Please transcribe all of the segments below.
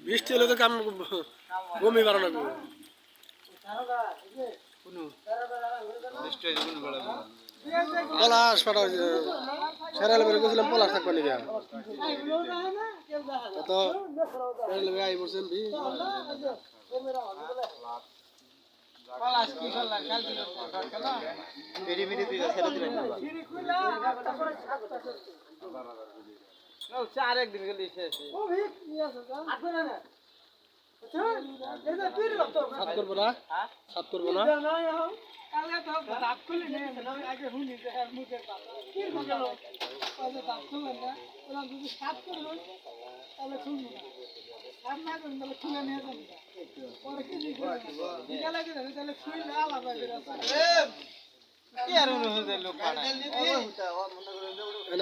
বৃষ্টি হলে তো কাম বমি বাড়ানো পলাশ ফাটা সেরালে বেড়ে গেছিলাম পলাশ থাকবা নিবে তো আই বলছেন চার একদিন গেলে শেষ সাত করবো না সাত করবো না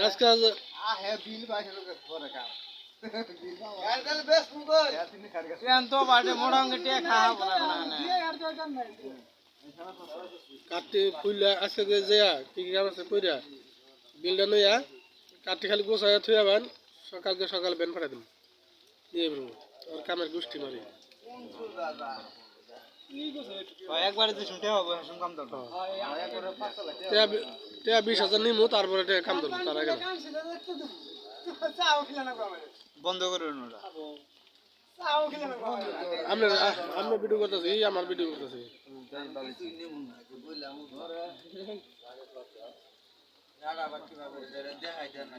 আজকাল কাটি ফুইলা আজকে যেয়া কি কি কাম আছে কইরা বিলটা নইয়া কাটি খালি গোছায়া থুয়া বান সকালকে সকাল বেন ফাটা দিন দিয়ে বলবো আর কামের গোষ্ঠী মারি একবারে যে শুনতে হবে শুন কাম দাও 20,000 নিমু তারপরে কাম ধরবো তার আগে বন্ধ করে ওরা আমরা ভিডিও করতেছি আমার ভিডিও করতেছি দেখাই দেন না